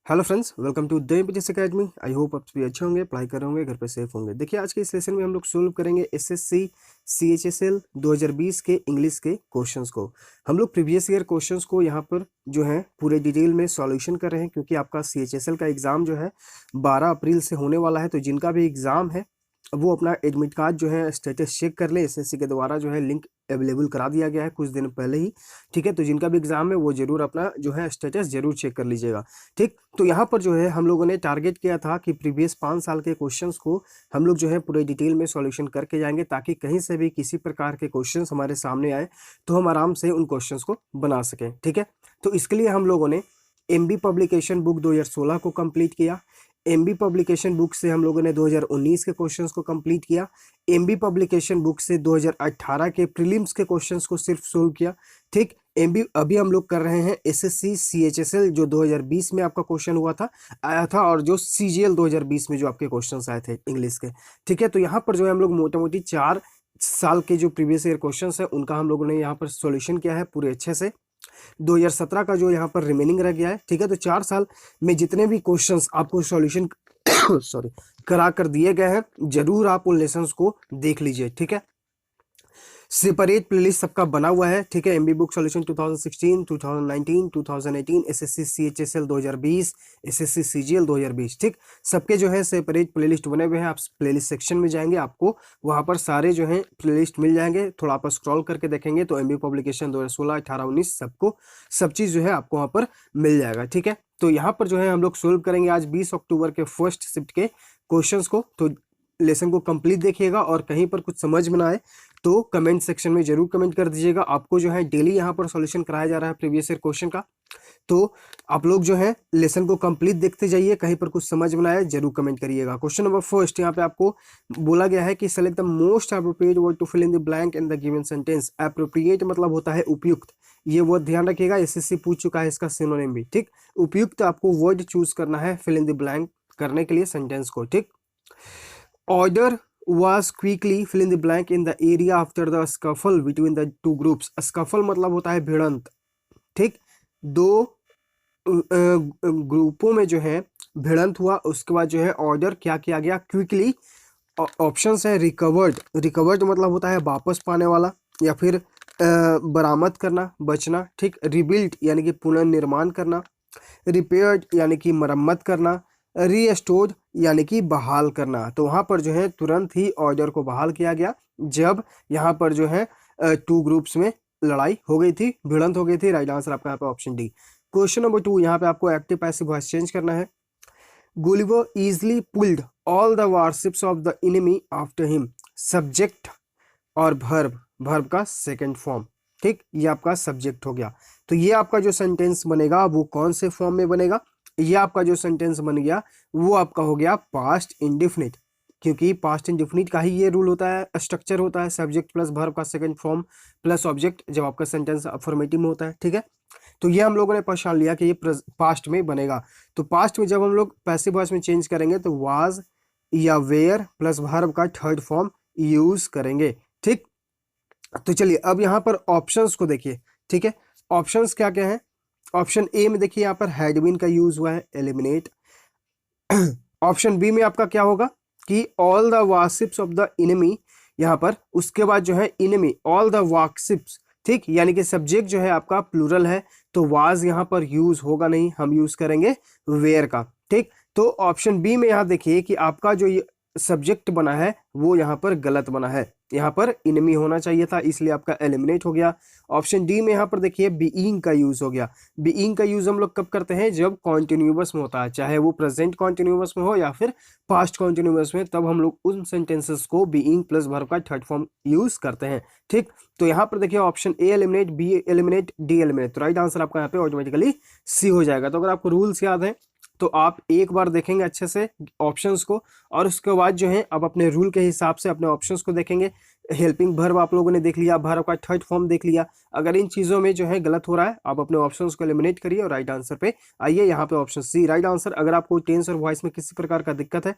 Hello friends, welcome to the MPTS academy. I hope आप सभी अच्छे होंगे, पढ़ाई कर रहे होंगे, घर पे सेफ होंगे। देखिए, आज के इस सेशन में हम लोग सोल्व करेंगे एसएससी सीएचएसएल 2020 के इंग्लिश के क्वेश्चंस को। हम लोग प्रीवियस ईयर क्वेश्चंस को यहाँ पर जो है पूरे डिटेल में सॉल्यूशन कर रहे हैं, क्योंकि आपका सीएचएसएल का एग्जाम जो है 12 अप्रैल से होने वाला है। तो जिनका भी एग्जाम है वो अपना एडमिट कार्ड जो है स्टेटस चेक कर ले। एसएससी के द्वारा जो है लिंक अवेलेबल करा दिया गया है कुछ दिन पहले ही। ठीक है, तो जिनका भी एग्जाम है वो जरूर अपना जो है स्टेटस जरूर चेक कर लीजिएगा। ठीक, तो यहाँ पर जो है हम लोगों ने टारगेट किया था कि प्रीवियस 5 साल के क्वेश्चंस को हम लोग जो है पूरे डिटेल में सॉल्यूशन करके जाएंगे, ताकि कहीं से भी किसी प्रकार के क्वेश्चंस हमारे सामने आए तो हम आराम से उन क्वेश्चंस को बना सकें। ठीक है, तो इसके लिए हम लोगों ने एमबी पब्लिकेशन बुक 2016 को कंप्लीट किया। एमबी पब्लिकेशन बुक से हम लोगों ने 2019 के क्वेश्चंस को कंप्लीट किया। एमबी पब्लिकेशन बुक से 2018 के प्रीलिम्स के क्वेश्चंस को सिर्फ सोल्व किया। ठीक, एमबी अभी हम लोग कर रहे हैं एसएससी सीएचएसएल जो 2020 में आपका क्वेश्चन हुआ था आया था, और जो सीजीएल 2020 में जो आपके क्वेश्चंस आए थे इंग्लिश के। ठीक है, तो यहाँ पर जो है हम लोग मोटा मोटी 4 साल के जो प्रीवियस ईयर क्वेश्चंस है उनका हम लोगों ने यहाँ पर सॉल्यूशन किया है पूरे अच्छे से। 2017 का जो यहाँ पर रिमेनिंग रह गया है। ठीक है, तो 4 साल में जितने भी क्वेश्चंस आपको सॉल्यूशन सॉरी करा कर दिए गए हैं, जरूर आप उन लेसन्स को देख लीजिए। ठीक है, सेपरेट प्लेलिस्ट सबका बना हुआ है। ठीक है, MB book solution 2016, 2019, 2018, SSC CHSL 2020, SSC CGL 2020। ठीक, सबके जो है सेपरेट प्लेलिस्ट बने हुए हैं। आप प्लेलिस्ट सेक्शन में जाएंगे, आपको वहां पर सारे जो है प्लेलिस्ट मिल जाएंगे। थोड़ा आप स्क्रॉल करके देखेंगे तो एमबी पब्लिकेशन 2016, 18, 19 सबको सब चीज जो है आपको वहां पर मिल जाएगा। ठीक है, तो यहाँ पर जो है हम लोग सोल्व करेंगे आज 20 अक्टूबर के फर्स्ट शिफ्ट के क्वेश्चंस को। तो लेसन को कंप्लीट देखिएगा, और कहीं पर कुछ समझ में ना आए तो कमेंट सेक्शन में जरूर कमेंट कर दीजिएगा। आपको जो है डेली यहाँ पर सॉल्यूशन कराया जा रहा है प्रीवियस ईयर क्वेश्चन का, तो आप लोग जो है लेसन को कंप्लीट देखते जाइए। कहीं पर कुछ समझ में ना आए जरूर कमेंट करिएगा। क्वेश्चन नंबर फर्स्ट, यहाँ पे आपको बोला गया है कि select the most appropriate word to fill in the blank in the given sentence. Appropriate मतलब होता है उपयुक्त, ये वर्ड ध्यान रखिएगा, एसएससी पूछ चुका है इसका सिनोनिम भी। ठीक, उपयुक्त आपको वर्ड चूज करना है फिल इन द ब्लैंक करने के लिए सेंटेंस को। ठीक, order was quickly fill in the blank in the area after the scuffle between the two groups। scuffle मतलब होता है भिड़ंत। ठीक, दो ग्रुपों में जो है भिड़ंत हुआ, उसके बाद जो है ऑर्डर क्या किया गया, क्विकली। ऑप्शंस है रिकवर्ड, रिकवर्ड मतलब होता है वापस पाने वाला या फिर बरामद करना, बचना। ठीक, रिबिल्ड यानी कि पुनर्निर्माण करना, रिपेयर्ड यानी कि मरम्मत करना, रीस्टोर्ड यानी कि बहाल करना। तो वहां पर जो है तुरंत ही ऑर्डर को बहाल किया गया जब यहाँ पर जो है 2 ग्रुप्स में लड़ाई हो गई थी, भिड़ंत हो गई थी। राइट आंसर आपका यहाँ पे ऑप्शन डी। क्वेश्चन नंबर 2, यहाँ पे आपको एक्टिव पैसिव वॉइस चेंज करना है। Gulliver easily pulled all the warships of the enemy after him. Subject और वर्ब, वर्ब का सेकंड फॉर्म। ठीक, ये आपका सब्जेक्ट हो गया। तो ये आपका जो सेंटेंस बनेगा वो कौन से फॉर्म में बनेगा, ये आपका जो सेंटेंस बन गया वो आपका हो गया पास्ट इंडिफिनिट, क्योंकि पास्ट इंडिफिनिट का ही ये रूल होता है, स्ट्रक्चर होता है, सब्जेक्ट प्लस वर्ब का सेकंड फॉर्म प्लस ऑब्जेक्ट, जब आपका सेंटेंस अफर्मेटिव में होता है। ठीक है, तो ये हम लोगों ने पहचान लिया कि ये पास्ट में बनेगा। तो पास्ट में जब हम लोग पैसिव वॉइस में चेंज करेंगे तो वाज या वेयर प्लस वर्ब का थर्ड फॉर्म यूज करेंगे। ठीक, तो चलिए अब यहाँ पर ऑप्शंस को देखिए। ठीक है, ऑप्शंस क्या क्या है। ऑप्शन ए में देखिए यहाँ पर हैड बीन का यूज हुआ है, एलिमिनेट। ऑप्शन बी में आपका क्या होगा कि all the warships of the enemy, यहाँ पर उसके बाद जो है एनिमी, ऑल द वारशिप्स। ठीक, यानी कि सब्जेक्ट जो है आपका प्लूरल है, तो वाज यहाँ पर यूज होगा नहीं, हम यूज करेंगे वेयर का। ठीक, तो ऑप्शन बी में यहाँ देखिए कि आपका जो ये सब्जेक्ट बना है वो यहाँ पर गलत बना है, यहाँ पर इनमी होना चाहिए था, इसलिए आपका एलिमिनेट हो गया। ऑप्शन डी में यहाँ पर देखिए बीइंग का यूज हो गया। बीइंग का यूज हम लोग कब करते हैं, जब कॉन्टिन्यूअस में होता है, चाहे वो प्रेजेंट कॉन्टिन्यूअस में हो या फिर पास्ट कॉन्टिन्यूअस में, तब हम लोग उन सेंटेंसेस को बीइंग प्लस वर्ब का थर्ड फॉर्म यूज करते हैं। ठीक, तो यहाँ पर देखिए option A eliminate, B eliminate, D eliminate. तो राइट आंसर आपका यहाँ पे ऑटोमेटिकली सी हो जाएगा। तो अगर आपको रूल्स याद है तो आप एक बार देखेंगे अच्छे से ऑप्शंस को, और उसके बाद जो है अब अपने रूल के हिसाब से अपने ऑप्शंस को देखेंगे। हेल्पिंग वर्ब आप लोगों ने देख लिया, वर्ब का थर्ड फॉर्म देख लिया। अगर इन चीज़ों में जो है गलत हो रहा है, आप अपने ऑप्शंस को एलिमिनेट करिए और राइट आंसर पे आइए। यहाँ पे ऑप्शन सी राइट आंसर। अगर आपको टेंस और वॉइस में किसी प्रकार का दिक्कत है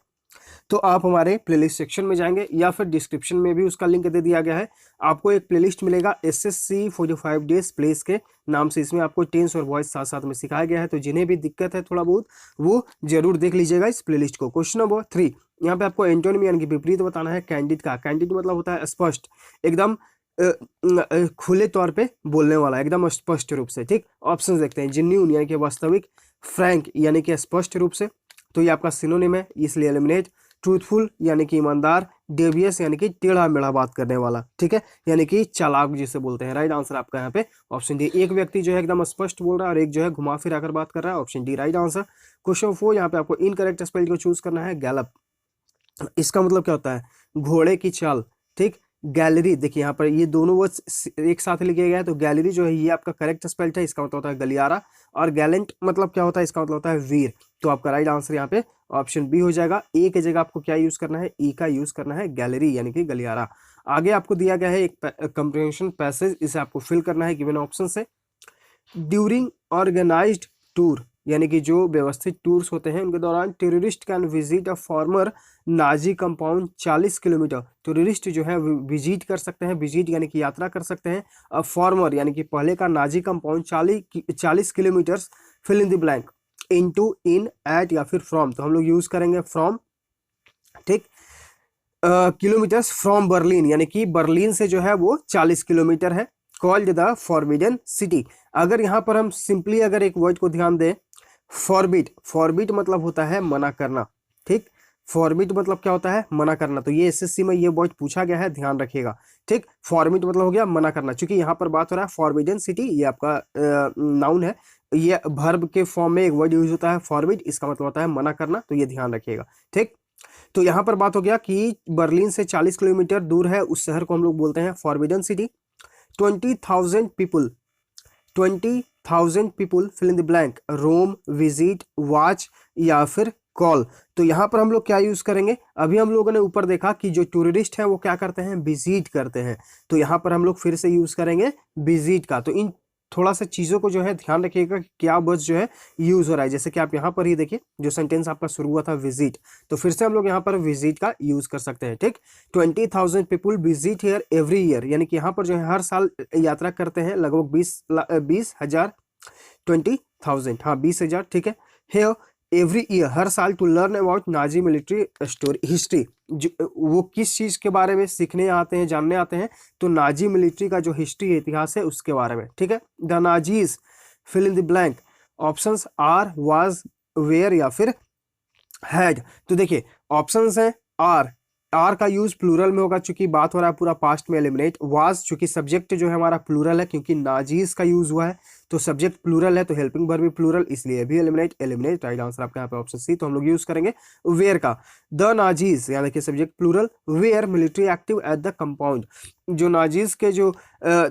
तो आप हमारे प्लेलिस्ट सेक्शन में जाएंगे या फिर डिस्क्रिप्शन में भी उसका लिंक दे दिया गया है। आपको एक प्लेलिस्ट मिलेगा SSC 45 डेज प्लेस के नाम से। इसमें आपको टेंस और वॉइस साथ साथ में सिखाया गया है, तो जिन्हें भी दिक्कत है थोड़ा बहुत वो जरूर देख लीजिएगा इस प्लेलिस्ट को। क्वेश्चन नंबर 3, यहाँ पे आपको एंटोनिम यानी कि विपरीत बताना है कैंडिड का। कैंडिड मतलब होता है स्पष्ट, एकदम खुले तौर पे बोलने वाला, एकदम स्पष्ट रूप से। ठीक, ऑप्शन देखते हैं। जेन्युइन यानी कि वास्तविक, फ्रैंक यानी कि स्पष्ट रूप से, तो ये आपका सिनोनिम है इसलिए एलिमिनेट। ट्रूथफुल यानी कि ईमानदार, डेवियस यानी कि टेढ़ा मेढ़ा बात करने वाला, ठीक है, यानी कि चालाक जिसे बोलते हैं। राइट आंसर आपका यहाँ पे ऑप्शन डी। एक व्यक्ति जो है एकदम स्पष्ट बोल रहा है और एक जो है घुमा फिरा कर बात कर रहा है, option D right answer. Question 4, यहाँ पे आपको इनकरेक्ट स्पेल को चूज करना है। गैलप, इसका मतलब क्या होता है? घोड़े की चाल। ठीक, गैलरी, देखिए यहाँ पर ये दोनों वर्ड एक साथ लिखे गए हैं, तो गैलरी जो है ये आपका करेक्ट स्पेल्ड है, इसका मतलब होता है गलियारा। और गैलेंट मतलब क्या होता है? इसका मतलब होता है वीर। तो आपका राइट आंसर यहाँ पे ऑप्शन बी हो जाएगा। ए की जगह आपको क्या यूज करना है? ई का यूज करना है, गैलरी यानी कि गलियारा। आगे आपको दिया गया है एक कंप्रिहेंशन पैसेज, इसे आपको फिल करना है गिवन ऑप्शन से। ड्यूरिंग ऑर्गेनाइज्ड टूर यानी कि जो व्यवस्थित टूर्स होते हैं उनके दौरान terrorist can visit a former Nazi compound 40 kilometre. Tourist जो है विजिट कर सकते हैं, विजिट यानी कि यात्रा कर सकते हैं। अ फॉर्मर यानी कि पहले का Nazi compound 40 kilometre, fill in the blank, into, in, at या फिर फ्रॉम। तो हम लोग यूज करेंगे फ्रॉम। ठीक, किलोमीटर्स फ्रॉम बर्लिन यानी कि बर्लिन से जो है वो 40 किलोमीटर है। Called the forbidden city. अगर यहाँ पर हम सिंपली अगर एक वर्ड को ध्यान दें, फॉरबिड, फॉरबिड मतलब होता है मना करना। ठीक, फॉरबिड मतलब क्या होता है? मना करना। तो ये SSC में ये वर्ड पूछा गया है, ध्यान रखिएगा। ठीक, फॉरबिड मतलब हो गया मना करना। चूंकि यहाँ पर बात हो रहा है फॉरबिडन सिटी, ये आपका नाउन है, ये वर्ब के फॉर्म में एक वर्ड यूज होता है फॉरबिड, इसका मतलब होता है मना करना, तो ये ध्यान रखिएगा। ठीक, तो यहाँ पर बात हो गया कि बर्लिन से 40 किलोमीटर दूर है उस शहर को हम लोग बोलते हैं forbidden city. 20,000 people, 20,000 people, fill in the blank, Rome, visit, watch या फिर कॉल। तो यहाँ पर हम लोग क्या यूज करेंगे? अभी हम लोगों ने ऊपर देखा कि जो टूरिस्ट हैं वो क्या करते हैं? विजिट करते हैं। तो यहाँ पर हम लोग फिर से यूज करेंगे विजिट का। तो इन थोड़ा सा चीजों को जो है ध्यान रखिएगा कि क्या वर्ड जो है यूज हो रहा है। जैसे कि आप यहाँ पर ही देखिए, जो सेंटेंस आपका शुरू हुआ था विजिट, तो फिर से हम लोग यहाँ पर विजिट का यूज कर सकते हैं। ठीक, 20,000 people visit here every year, यानी कि यहाँ पर जो है हर साल यात्रा करते हैं लगभग 20,000, 20,000, हाँ 20,000। ठीक है, हियर एवरी ईयर, हर साल, to learn about Nazi military story history, वो किस चीज के बारे में सीखने आते हैं, जानने आते हैं? तो नाजी मिलिट्री का जो हिस्ट्री है, इतिहास है, उसके बारे में। ठीक है, the Nazis, fill in the blank, options are, was, where या फिर हैड। तो देखिए ऑप्शंस हैं आर, आर का यूज प्लूरल में होगा चूंकि बात हो रहा है पूरा पास्ट में। एलिमिनेट, वाज चूंकि सब्जेक्ट जो है हमारा प्लूरल है क्योंकि नाजीज का यूज हुआ है, तो सब्जेक्ट प्लूरल है तो हेल्पिंग वर्ब भी प्लूरल, इसलिए भी एलिमिनेट। एलिमिनेट राइट आंसर आपका यहाँ पे ऑप्शन सी। तो हम लोग यूज करेंगे वेयर का। द नाजीज यानी कि subject plural, were military active at the compound, जो नाजीज के जो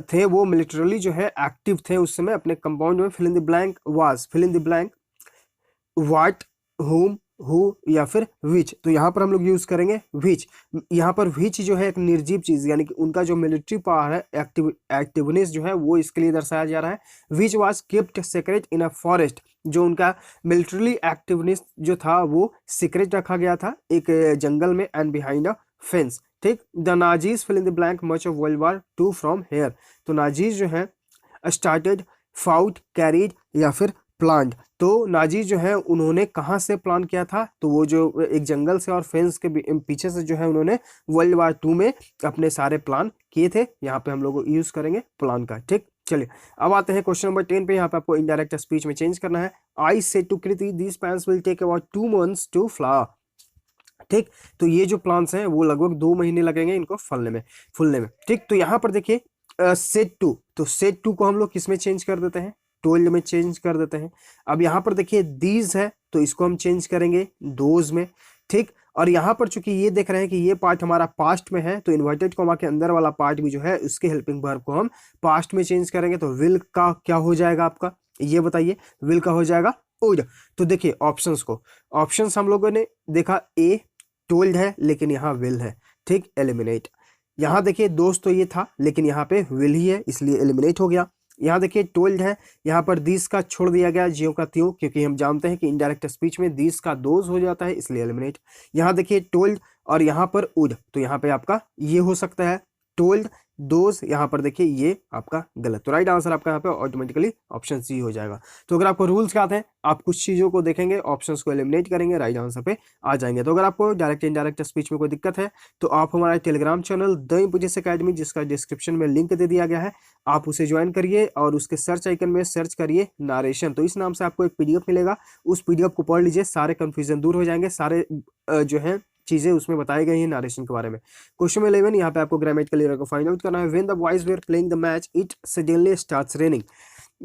थे वो मिलिटरली जो है एक्टिव थे उस समय अपने कंपाउंड में। Fill in the blank, was, fill in the blank, what, whom, who या फिर विच। तो यहाँ पर हम लोग यूज करेंगे विच। यहाँ पर विच जो है एक निर्जीव चीज, यानी कि उनका जो मिलिट्री पावर है, एक्टिवनेस जो है वो इसके लिए दर्शाया जा रहा है। Which was kept secret in a forest, जो उनका मिलिट्रली एक्टिवनेस जो था वो सीक्रेट रखा गया था एक जंगल में, एंड बिहाइंड अ फेंस। ठीक, the Nazis fill in the blank much of world war 2 from here. तो नाजीज जो है स्टार्टेड, फाउट, कैरीड या फिर प्लांट। तो नाजी जो है उन्होंने कहाँ से प्लान किया था? तो वो जो एक जंगल से और फेंस के पीछे से जो है उन्होंने वर्ल्ड वार 2 में अपने सारे प्लान किए थे। यहाँ पे हम लोग यूज करेंगे प्लान का। ठीक, चलिए अब आते हैं क्वेश्चन नंबर 10 पे। यहाँ पे आपको इनडायरेक्ट स्पीच में चेंज करना है। I said to Kriti these plants will take about 2 months to flower. ठीक, तो ये जो प्लांट्स हैं वो लगभग 2 महीने लगेंगे इनको फूलने में। ठीक, तो यहाँ पर देखिए सेड टू, तो सेड टू को हम लोग किस में चेंज कर देते हैं? टोल्ड में चेंज कर देते हैं। अब यहाँ पर देखिए दीज है तो इसको हम चेंज करेंगे दोज में। ठीक, और यहाँ पर चूंकि ये देख रहे हैं कि ये पार्ट हमारा पास्ट में है, तो इन्वर्टेड कॉमा के अंदर वाला पार्ट भी जो है उसके हेल्पिंग वर्ब को हम पास्ट में चेंज करेंगे। तो विल का क्या हो जाएगा आपका? ये बताइए, विल का हो जाएगा वुड। तो देखिए ऑप्शंस को, ऑप्शंस हम लोगों ने देखा ए टोल्ड है लेकिन यहाँ विल है। ठीक, एलिमिनेट। यहाँ देखिए दोस्त तो ये था लेकिन यहाँ पे विल ही है इसलिए एलिमिनेट हो गया। यहाँ देखिए टोल्ड है, यहाँ पर दिस का छोड़ दिया गया, ज्यों का त्यों, क्योंकि हम जानते हैं कि इनडायरेक्ट स्पीच में दिस का दोज हो जाता है, इसलिए एलिमिनेट। यहाँ देखिए टोल्ड और यहाँ पर वुड, तो यहाँ पे आपका ये हो सकता है टोल्ड दोज, यहाँ पर देखिए ये आपका गलत। तो राइट आंसर आपका यहाँ पे ऑटोमेटिकली ऑप्शन सी हो जाएगा। तो अगर आपको रूल्स क्या आते हैं, आप कुछ चीजों को देखेंगे, ऑप्शंस को एलिमिनेट करेंगे, राइट आंसर पे आ जाएंगे। तो अगर आपको डायरेक्ट इनडायरेक्ट स्पीच में कोई दिक्कत है तो आप हमारा टेलीग्राम चैनल द इम्पुजिस एकेडमी, जिसका डिस्क्रिप्शन में लिंक दे दिया गया है, आप उसे ज्वाइन करिए और उसके सर्च आइकन में सर्च करिए नारेशन, तो इस नाम से आपको एक पीडीएफ मिलेगा। उस पीडीएफ को पढ़ लीजिए, सारे कंफ्यूजन दूर हो जाएंगे, सारे जो है चीजें उसमें बताई गई हैं नारेशन के बारे में। क्वेश्चन 11, यहाँ पे आपको ग्रामेटिकल एरर को फाइंड आउट करना है। When the boys were playing the match it suddenly starts raining.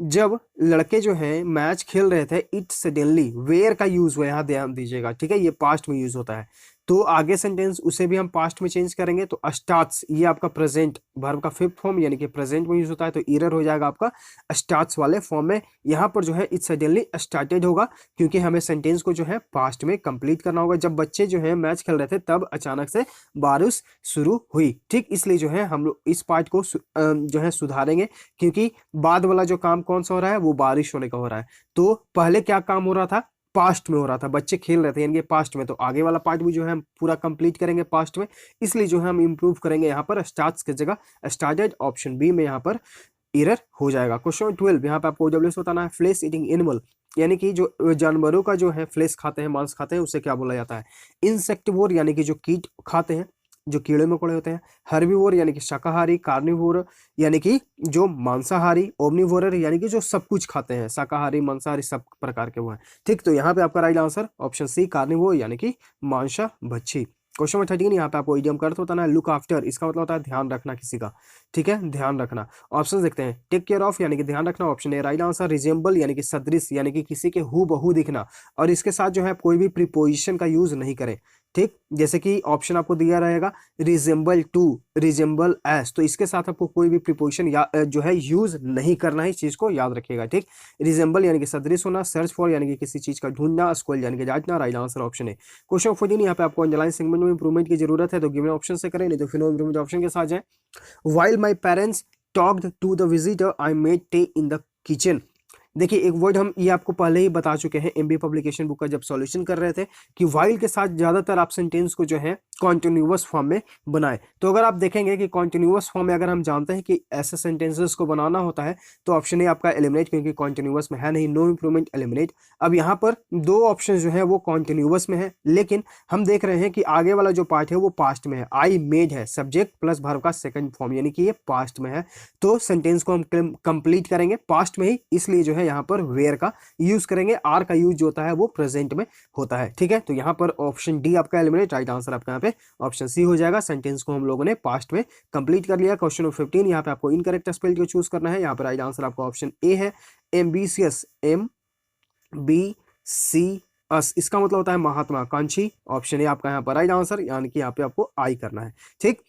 जब लड़के जो हैं मैच खेल रहे थे, इट सडनली, वेयर का यूज हुआ है, यहाँ ध्यान दीजिएगा, ठीक है, ये पास्ट में यूज होता है। तो आगे सेंटेंस उसे भी हम पास्ट में चेंज करेंगे, तो स्टार्ट्स ये आपका प्रेजेंट वर्ब का फिफ्थ फॉर्म यानी कि प्रेजेंट में यूज होता है, तो एरर हो जाएगा आपका स्टार्ट्स वाले फॉर्म में। यहाँ पर जो है इट सडनली स्टार्टेड होगा, क्योंकि हमें सेंटेंस को जो है पास्ट में कंप्लीट करना होगा। जब बच्चे जो है मैच खेल रहे थे तब अचानक से बारिश शुरू हुई, ठीक, इसलिए जो है हम लोग इस पार्ट को जो है सुधारेंगे, क्योंकि बाद वाला जो काम कौन सा हो रहा है, वो बारिश होने का हो रहा है। तो पहले क्या काम हो रहा था, पास्ट में हो रहा था, बच्चे खेल रहे थे यानी कि पास्ट में, तो आगे वाला पार्ट भी जो है हम पूरा कंप्लीट करेंगे पास्ट में, इसलिए जो है हम इंप्रूव करेंगे यहाँ पर स्टार्ट्स की जगह स्टार्टेड, ऑप्शन बी में यहाँ पर एरर हो जाएगा। क्वेश्चन 12, यहाँ पे आपको OWS बताना है। फ्लेश ईटिंग एनिमल, यानी कि जो जानवरों का जो है फ्लेश खाते हैं, मांस खाते हैं, उसे क्या बोला जाता है। इंसेक्टिवोर यानी कि जो कीट खाते हैं, जो कीड़े मकोड़े होते हैं। हर्बीवोर यानी कि शाकाहारी। कार्निवोर यानी कि जो मांसाहारी। ओमनिवोरर यानी कि जो सब कुछ खाते हैं, शाकाहारी मांसाहारी सब प्रकार के वो हैं, ठीक। तो यहाँ पे आपका right answer option C carnivore यानी कि मांसा भक्षी। क्वेश्चन नंबर 13, यहाँ पे आपको इडियम का अर्थ होता है लुक आफ्टर, इसका मतलब होता है ध्यान रखना किसी का, ठीक है, ध्यान रखना। ऑप्शन देखते हैं। टेक केयर ऑफ यानी कि ध्यान रखना, option A right answer. Resemble यानी कि सदृश यानी कि किसी के हूबहू दिखना, और इसके साथ जो है कोई भी प्रीपोजिशन का यूज नहीं करें, ठीक। जैसे कि ऑप्शन आपको दिया रहेगा रिजेंबल टू, रिजेंबल एस, तो इसके साथ आपको कोई भी प्रीपोजिशन जो है यूज नहीं करना है, इस चीज को याद रखिएगा, ठीक। रिजेंबल यानी कि सदृश होना। सर्च फॉर यानी कि किसी चीज का ढूंढना। स्कूल यानी कि जांचना, राइट आंसर ऑप्शन है। क्वेश्चन 14, यहाँ पे आपको अंडरलाइन सेगमेंट में इंप्रूवमेंट की जरूरत है, तो गिवन ऑप्शन से करें, नहीं तो फिर इंप्रूवमेंट ऑप्शन के साथ जाए। While my parents talked to the visitor, I made tea in the kitchen. देखिए एक वर्ड हम ये आपको पहले ही बता चुके हैं एमबी पब्लिकेशन बुक का जब सॉल्यूशन कर रहे थे, कि वाइल के साथ ज्यादातर आप सेंटेंस को जो है कॉन्टिन्यूअस फॉर्म में बनाए। तो अगर आप देखेंगे कि कॉन्टिन्यूअस फॉर्म में अगर हम जानते हैं कि ऐसे सेंटेंसेस को बनाना होता है, तो ऑप्शन ए आपका एलिमिनेट, क्योंकि कॉन्टिन्यूअस में है नहीं, नो इंप्रूवमेंट एलिमिनेट। अब यहाँ पर दो ऑप्शन जो है वो कॉन्टिन्यूअस में है, लेकिन हम देख रहे हैं कि आगे वाला जो पार्ट है वो पास्ट में है। आई मेड है सब्जेक्ट प्लस वर्ब का सेकंड फॉर्म, यानी कि ये पास्ट में है, तो सेंटेंस को हम कंप्लीट करेंगे पास्ट में ही, इसलिए जो है यहाँ पर वेयर का यूज करेंगे। आर का यूज जो होता है वो प्रेजेंट में होता है, ठीक है। तो यहाँ पर ऑप्शन डी आपका एलिमिनेट, राइट आंसर आपका यहाँ पे ऑप्शन सी हो जाएगा। सेंटेंस को हम लोगों ने पास्ट में कंप्लीट कर लिया। क्वेश्चन नंबर 15, यहाँ पे आपको इनकरेक्ट स्पेल को चूज करना है। यहाँ पर राइट आंसर आपका ऑप्शन ए है, एम्बिशियस, MBCS, इसका मतलब होता है महात्माकांक्षी। ऑप्शन ए आपका यहाँ पर राइट आंसर, यानी कि यहाँ पे आपको आई करना है, ठीक।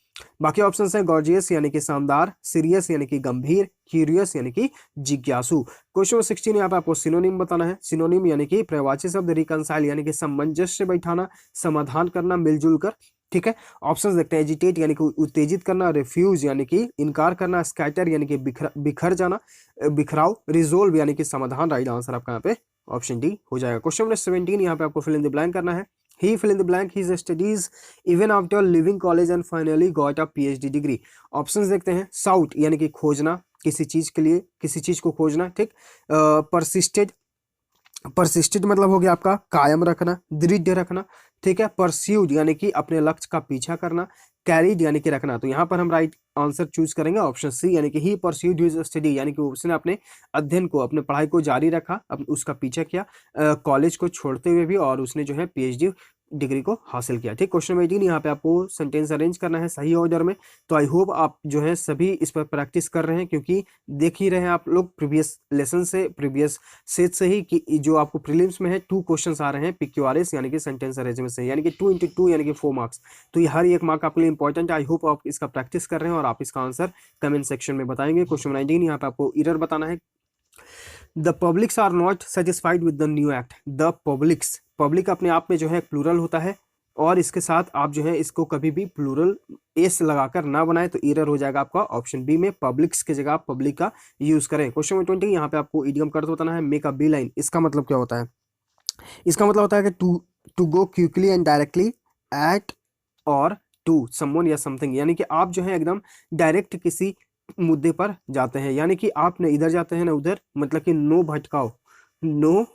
बाकी ऑप्शन है गॉर्जियस यानी कि शानदार, सीरियस यानी कि गंभीर, क्यूरियस यानी कि जिज्ञासु। क्वेश्चन 16, यहाँ पे आपको सिनोनिम बताना है। सिनोनिम यानी कि पर्यायवाची शब्द। रिकंसाइल यानी कि सामंजस्य बैठाना, समाधान करना मिलजुल कर, ठीक है। ऑप्शंस देखते हैं। एजिटेट यानी कि उत्तेजित करना, रिफ्यूज यानी कि इनकार करना, स्कैटर यानी कि बिखर जाना, बिखराव, रिजोल्व यानी कि समाधान, राइट आंसर आपका यहाँ पे ऑप्शन डी हो जाएगा। क्वेश्चन नंबर 17, यहाँ पे आपको फिल इन द ब्लैंक करना है। He fill in the blank his studies even after leaving college and finally got a PhD degree. Options देखते हैं। साउट यानी कि खोजना, किसी चीज के लिए किसी चीज को खोजना, ठीक। परसिस्टेड, परसिस्टेड मतलब हो गया आपका कायम रखना, दृढ़ रखना, ठीक है। परस्यूड यानी कि अपने लक्ष्य का पीछा करना, कैरिड यानी कि रखना। तो यहाँ पर हम राइट आंसर चूज करेंगे ऑप्शन सी, यानी कि ही परस्यूड हिज स्टडी, यानी कि उसने अपने अध्ययन को, अपने पढ़ाई को जारी रखा, उसका पीछा किया कॉलेज को छोड़ते हुए भी, और उसने जो है PhD डिग्री को हासिल किया, ठीक। क्वेश्चन नंबर 18, यहाँ पे आपको सेंटेंस अरेंज करना है सही ऑर्डर में। तो आई होप आप जो है सभी इस पर प्रैक्टिस कर रहे हैं, क्योंकि देख ही रहे हैं आप लोग प्रीवियस लेसन से, प्रीवियस सेट से ही, कि जो आपको प्रीलिम्स में है 2 क्वेश्चंस आ रहे हैं PQRS यानी कि सेंटेंस अरेंजमेंट से, यानी कि 2 into 2 यानी कि 4 मार्क्स। तो ये हर एक मार्क आपके लिए इंपॉर्टेंट है। आई होप आप इसका प्रैक्टिस कर रहे हैं और आप इसका आंसर कमेंट सेक्शन में बताएंगे। क्वेश्चन 19, यहाँ पे आपको एरर बताना है। The publics are not satisfied with the new act. The publics, public अपने आप में जो है प्लूरल होता है, और इसके साथ आप जो है इसको कभी भी प्लूरल एस लगाकर ना बनाए तो एरर हो जाएगा आपका। ऑप्शन बी में पब्लिक्स की जगह आप पब्लिक का यूज करें। क्वेश्चन नंबर 20 यहाँ पे आपको इडियम का अर्थ बताना है मेक अ बी लाइन। इसका मतलब क्या होता है? इसका मतलब होता है कि to go quickly and directly at और टू समवन या समथिंग, यानी कि आप जो है एकदम डायरेक्ट किसी मुद्दे पर जाते हैं, यानी कि आप न इधर जाते हैं ना उधर, मतलब कि नो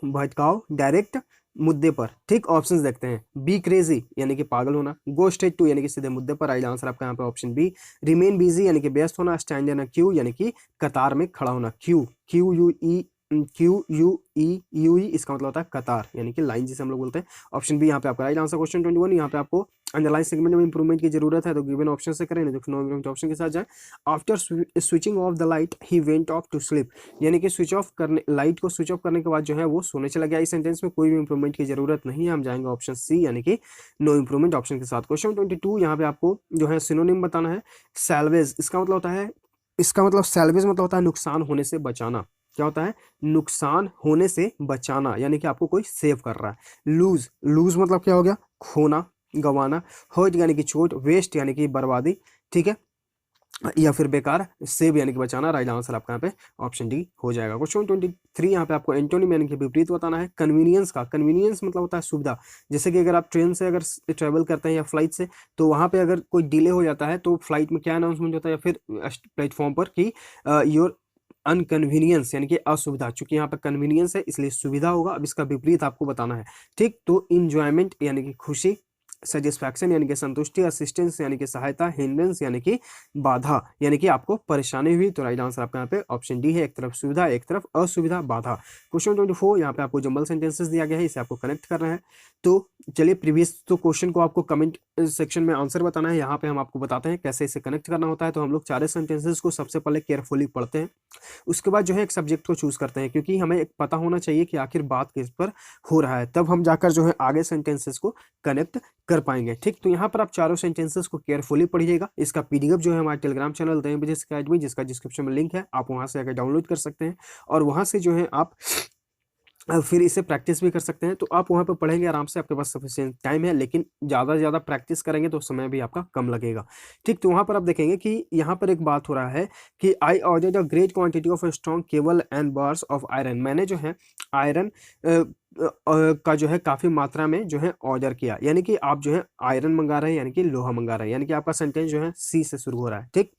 भटकाओ डायरेक्ट मुद्दे पर। ठीक, ऑप्शंस देखते हैं। बी क्रेजी यानी कि पागल होना, गो स्ट्रेट टू यानी कि सीधे मुद्दे पर। राइट आंसर आपका यहाँ पे ऑप्शन बी। रिमेन बिजी यानी कि व्यस्त होना, स्टैंड इन अ क्यू यानी कि कतार में खड़ा होना। क्यू यू ई इसका मतलब होता है कतार यानी कि लाइन जिसे हम लोग बोलते हैं। ऑप्शन बी यहाँ पे आपका राइट आंसर। क्वेश्चन 21 यहाँ पे आपको अंडरलाइन सेगमेंट में इंप्रूवमेंट की जरूरत है तो गिवन ऑप्शन से करें, जो नो इंप्रूवमेंट ऑप्शन के साथ जाए। After switching off the light he went off to sleep, यानी कि लाइट को स्विच ऑफ करने के बाद जो है वो सोने चला गया। इस सेंटेंस में कोई भी इंप्रूवमेंट की जरूरत नहीं है, हम जाएंगे ऑप्शन सी यानी कि नो इंप्रूवमेंट ऑप्शन के साथ। क्वेश्चन 22 यहाँ पे आपको जो है सिनोनिम बताना है। सैल्वेज इसका मतलब होता है, सैल्वेज मतलब होता है नुकसान होने से बचाना। क्या होता है? नुकसान होने से बचाना, यानी कि आपको कोई सेव कर रहा है। लूज मतलब क्या हो गया? खोना, गंवाना। हर्ट यानी कि चोट, वेस्ट यानी कि बर्बादी, ठीक है, या फिर बेकार। सेव यानी कि बचाना। राइट आंसर आपका यहाँ पे ऑप्शन डी हो जाएगा। क्वेश्चन 23 यहाँ पे आपको एंटोनिम यानी कि विपरीत बताना है। कन्वीनियंस मतलब होता है सुविधा। जैसे कि अगर आप ट्रेन से अगर ट्रेवल करते हैं या फ्लाइट से, तो वहां पे अगर कोई डिले हो जाता है तो फ्लाइट में क्या अनाउंसमेंट होता है या फिर प्लेटफॉर्म पर कि योर अनकन्वीनियंस यानी कि असुविधा। चूंकि यहाँ पे कन्वीनियंस है इसलिए सुविधा होगा। अब इसका विपरीत आपको बताना है। ठीक, तो इंजॉयमेंट यानी कि खुशी, सेटिस्फैक्शन यानी कि संतुष्टि, असिस्टेंस यानी कि सहायता, हिंड्रेंस यानी कि बाधा, यानी कि आपको परेशानी हुई। तो राइट आंसर आपका यहाँ पे ऑप्शन डी है, एक तरफ सुविधा एक तरफ असुविधा, बाधा। क्वेश्चन 24 यहाँ पे आपको जंबल सेंटेंसेस दिया गया है, इसे आपको कनेक्ट करना है। तो चलिए प्रीवियस तो क्वेश्चन को आपको कमेंट सेक्शन में आंसर बताना है, यहाँ पे हम आपको बताते हैं कैसे इसे कनेक्ट करना होता है। तो हम लोग सारे सेंटेंसेस को सबसे पहले केयरफुली पढ़ते हैं, उसके बाद जो है एक सब्जेक्ट को चूज करते हैं, क्योंकि हमें एक पता होना चाहिए कि आखिर बात किस पर हो रहा है, तब हम जाकर जो है आगे सेंटेंसेस को कनेक्ट कर पाएंगे। ठीक, तो यहाँ पर आप चारों सेंटेंसेस को केयरफुली पढ़िएगा। इसका पीडीएफ जो है हमारे Telegram channel the business academy, जिसका डिस्क्रिप्शन में लिंक है, आप वहां से आकर डाउनलोड कर सकते हैं और वहां से जो है आप फिर इसे प्रैक्टिस भी कर सकते हैं। तो आप वहाँ पे पढ़ेंगे आराम से, आपके पास सफिशिएंट टाइम है, लेकिन ज़्यादा से ज़्यादा प्रैक्टिस करेंगे तो समय भी आपका कम लगेगा। ठीक, तो वहाँ पर आप देखेंगे कि यहाँ पर एक बात हो रहा है कि I ordered a great quantity of strong cable and bars of iron. मैंने जो है आयरन का जो है काफ़ी मात्रा में जो है ऑर्डर किया, यानी कि आप जो है आयरन मंगा रहे हैं यानी कि लोहा मंगा रहे हैं, यानी कि आपका सेंटेंस जो है सी से शुरू हो रहा है। ठीक,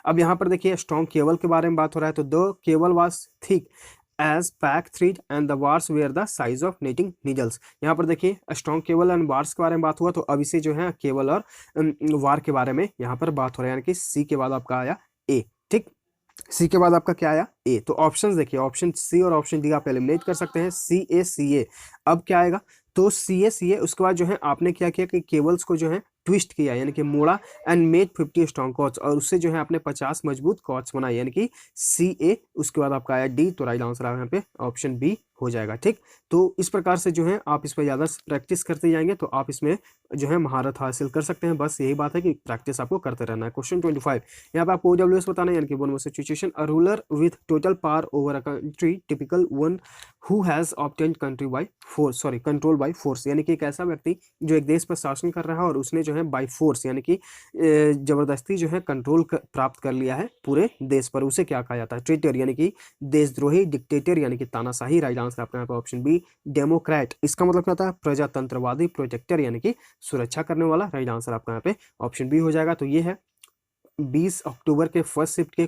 अब यहाँ पर देखिए स्ट्रॉन्ग केबल के बारे में बात हो रहा है, तो the cable was thick as pack thread and the bars were the size of knitting needles। यहाँ पर देखिए स्ट्रॉन्ग केबल एंड बार्स के बारे में बात हुआ, तो अब इसे जो है केबल और वार के बारे में यहाँ पर बात हो रहा है, यानी कि सी के बाद आपका आया ए। ठीक, सी के बाद आपका क्या आया? ए। तो ऑप्शंस देखिए, ऑप्शन सी और ऑप्शन डी आप एलिमिनेट कर सकते हैं। सी ए। अब क्या आएगा? तो सी ए। उसके बाद जो है आपने क्या किया कि केबल्स को जो है ट्विस्ट किया, यानी कि मोड़ा, एंड मेड 50 स्ट्रॉन्ग कॉर्ड्स, और उससे जो है आपने 50 मजबूत कॉर्ड्स बनाए, यानी कि सी ए। उसके बाद आपका आया डी, तो राइट आंसर यहाँ पे ऑप्शन बी हो जाएगा। ठीक, तो इस प्रकार से जो है आप इस पर ज़्यादा प्रैक्टिस करते जाएंगे तो आप इसमें जो है महारत हासिल कर सकते हैं। बस यही बात है कि प्रैक्टिस आपको करते रहना है। क्वेश्चन 25 यहाँ पे आपको OWS बताना है, यानी कि one word situation. A ruler with total power over a country, typical one who has obtained control by force, यानी कि एक ऐसा व्यक्ति जो एक देश पर शासन कर रहा है और उसने जो है बाय फोर्स यानी कि जबरदस्ती जो है कंट्रोल प्राप्त कर लिया है पूरे देश पर, उसे क्या कहा जाता है? ट्रेटर यानी कि देशद्रोही, डिक्टेटर यानी कि तानाशाही। राइट आंसर आपका यहाँ पे ऑप्शन बी डेमोक्रेट। इसका मतलब क्या होता है? प्रजातंत्रवादी, प्रोटेक्टर यानी कि सुरक्षा करने वाला। राइट आंसर आपका यहाँ पे ऑप्शन बी हो जाएगा। तो ये है 20 अक्टूबर के फर्स्ट शिफ्ट के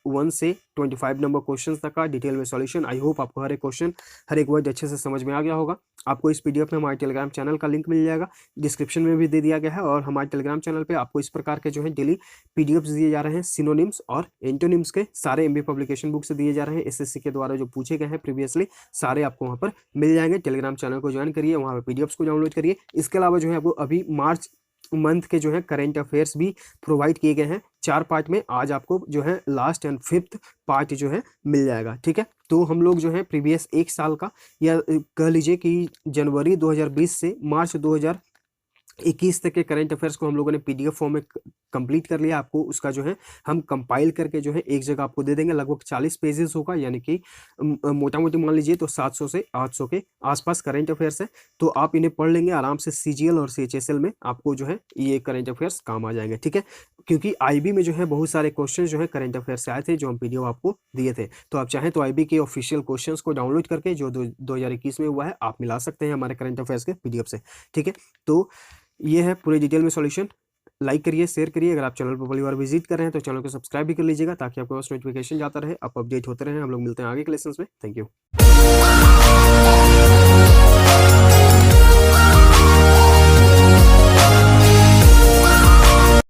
1 से 25 नंबर क्वेश्चन तक का डिटेल में सॉल्यूशन। आई होप आपको हर एक क्वेश्चन हर एक वर्ड अच्छे से समझ में आ गया होगा। आपको इस पीडीएफ में हमारे टेलीग्राम चैनल का लिंक मिल जाएगा, डिस्क्रिप्शन में भी दे दिया गया है, और हमारे टेलीग्राम चैनल पे आपको इस प्रकार के जो है डेली पीडीएफ्स दिए जा रहे हैं, सिनोनिम्स और एंटोनिम्स के सारे एमबी पब्लिकेशन बुक से दिए जा रहे हैं। एसएससी के द्वारा जो पूछे गए हैं प्रीवियसली, सारे आपको वहाँ पर मिल जाएंगे। टेलीग्राम चैनल को ज्वाइन करिए, वहाँ पर पीडीएफ्स को डाउनलोड करिए। इसके अलावा जो है आपको अभी मार्च मंथ के जो है करंट अफेयर्स भी प्रोवाइड किए गए हैं 4 पार्ट में। आज आपको जो है लास्ट एंड 5th पार्ट जो है मिल जाएगा। ठीक है, तो हम लोग जो है प्रीवियस 1 साल का, या कह लीजिए कि जनवरी 2020 से मार्च 2021 तक के करंट अफेयर्स को हम लोगों ने पीडीएफ फॉर्म में कंप्लीट कर लिया, आपको उसका जो है हम कंपाइल करके जो है एक जगह आपको दे देंगे। लगभग 40 पेजेस होगा, यानी कि मोटा मोटी मान लीजिए तो 700 से 800 के आसपास करंट अफेयर्स है। तो आप इन्हें पढ़ लेंगे आराम से, सीजीएल और सीएचएसएल में आपको जो है ये करंट अफेयर्स काम आ जाएंगे, ठीक है। क्योंकि आईबी में जो है बहुत सारे क्वेश्चन जो है करंट अफेयर्स से आए थे, जो हम पीडीएफ आपको दिए थे। तो आप चाहें तो आईबी के ऑफिशियल क्वेश्चंस को डाउनलोड करके जो 2021 में हुआ है आप मिला सकते हैं हमारे करंट अफेयर्स के पीडीएफ से, ठीक है। तो ये है पूरे डिटेल में सॉल्यूशन। लाइक करिए, शेयर करिए। अगर आप चैनल पर पहली बार विजिट कर रहे हैं तो चैनल को सब्सक्राइब भी कर लीजिएगा, ताकि आपके पास नोटिफिकेशन जाता रहे, आप अपडेट होते रहे। हम लोग मिलते हैं आगे के लेसन में। Thank you.